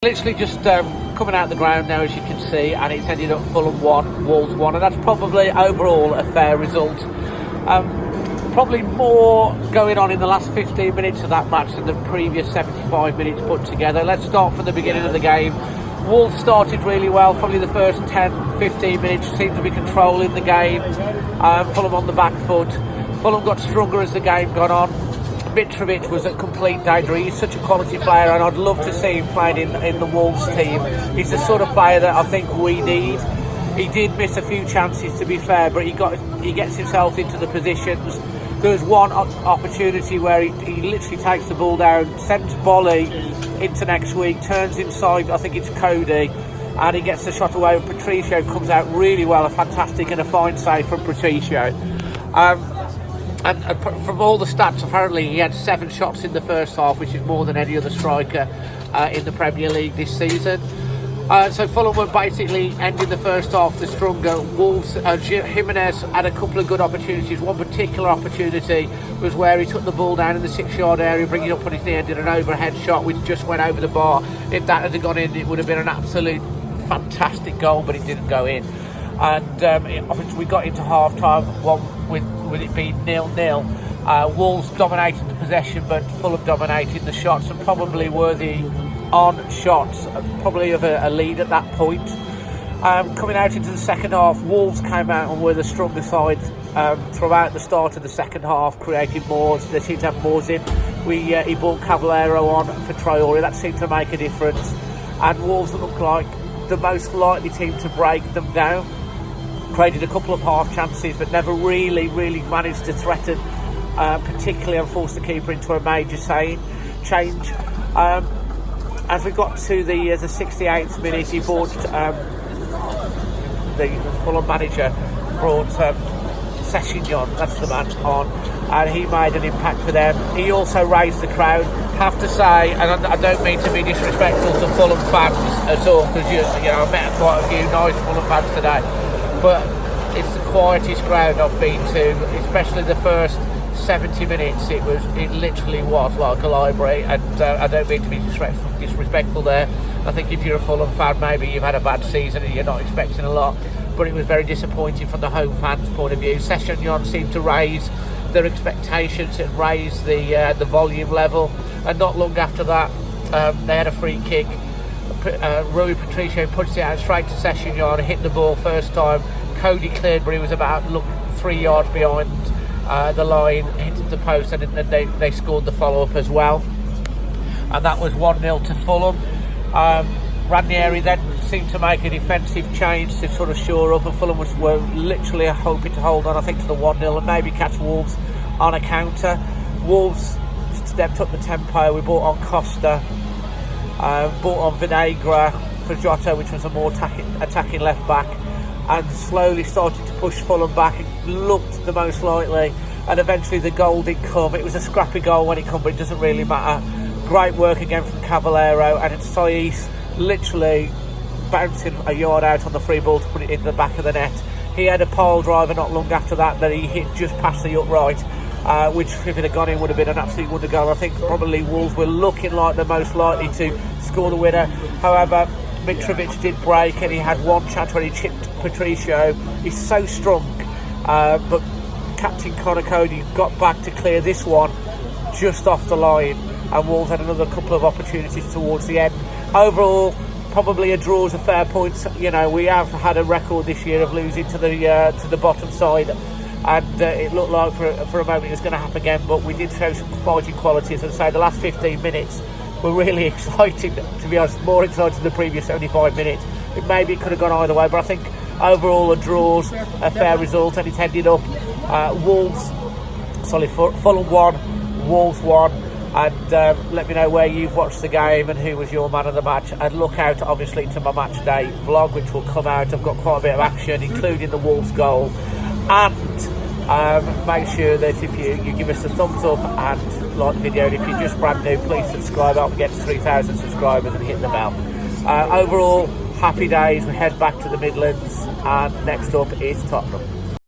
Literally just coming out of the ground now, as you can see, and it's ended up Fulham 1, Wolves 1, and that's probably overall a fair result. Probably more going on in the last 15 minutes of that match than the previous 75 minutes put together. Let's start from the beginning of the game. Wolves started really well. Probably the first 10-15 minutes seemed to be controlling the game. Fulham on the back foot. Fulham got stronger as the game got on. Mitrovic was a complete danger. He's such a quality player, and I'd love to see him playing in the Wolves team. He's the sort of player that I think we need. He did miss a few chances, to be fair, but he gets himself into the positions. There was one opportunity where he literally takes the ball down, sends Bolly into next week, turns inside, I think it's Cody, and he gets the shot away. Patricio comes out really well, a fantastic and a fine save from Patricio. And from all the stats, apparently he had 7 shots in the first half, which is more than any other striker in the Premier League this season. So Fulham were basically ending the first half the stronger. Wolves, Jimenez had a couple of good opportunities. One particular opportunity was where he took the ball down in the 6-yard area, bringing it up on his knee and did an overhead shot which just went over the bar. If that had gone in, it would have been an absolute fantastic goal, but it didn't go in. And obviously we got into half-time with it being 0-0. Wolves dominated the possession, but Fulham dominated the shots and probably worthy on shots, probably of a lead at that point. Coming out into the second half, Wolves came out and were the stronger side throughout the start of the second half, creating more. They seemed to have more in. He brought Cavallero on for Traore. That seemed to make a difference. And Wolves looked like the most likely team to break them down. Created a couple of half chances, but never really managed to threaten, particularly and force the keeper into a major change. As we got to the 68th minute, he brought the Fulham manager brought Sessegnon, that's the man, on, and he made an impact for them. He also raised the crowd. Have to say, and I don't mean to be disrespectful to Fulham fans at all, because I met quite a few nice Fulham fans today, but it's the quietest crowd I've been to, especially the first 70 minutes. It literally was like a library, and I don't mean to be disrespectful there. I think if you're a Fulham fan, maybe you've had a bad season and you're not expecting a lot, but it was very disappointing from the home fans' point of view. Sessegnon seemed to raise their expectations and raise the volume level, and not long after that they had a free kick. Rui Patricio puts it out straight to Sessegnon, hit the ball first time. Cody cleared, but he was about 3 yards behind the line, hit the post, and then they scored the follow-up as well. And that was 1-0 to Fulham. Ranieri then seemed to make a defensive change to sort of shore up, and Fulham were literally hoping to hold on, I think, to the 1-0 and maybe catch Wolves on a counter. Wolves stepped up the tempo. We brought on Costa, brought on Vinegra for Jota, which was a more attacking left back, and slowly started to push Fulham back. It looked the most likely, and eventually the goal did come. It was a scrappy goal when it came, but it doesn't really matter. Great work again from Cavallero, and it's Saiz literally bouncing a yard out on the free ball to put it in the back of the net. He had a pile driver not long after that he hit just past the upright, which if it had gone in would have been an absolute wonder goal. I think probably Wolves were looking like the most likely to score the winner. However, Mitrovic did break, and he had one chance where he chipped Patricio. He's so strong, but Captain Connor Cody got back to clear this one just off the line, and Wolves had another couple of opportunities towards the end. Overall, probably a draw is a fair point. We have had a record this year of losing to the bottom side, and it looked like for a moment it was going to happen again, but we did show some fighting qualities. And so the last 15 minutes were really exciting, to be honest, more exciting than the previous 75 minutes. Maybe it could have gone either way, but I think overall a draw's a fair result, and it's ended up Fulham 1, Wolves 1. And let me know where you've watched the game and who was your man of the match, and look out obviously to my match day vlog, which will come out. I've got quite a bit of action, including the Wolves goal, and make sure that if you give us a thumbs up and like the video, and if you're just brand new, please subscribe up and get to 3,000 subscribers and hit the bell. Overall, happy days. We head back to the Midlands, and next up is Tottenham.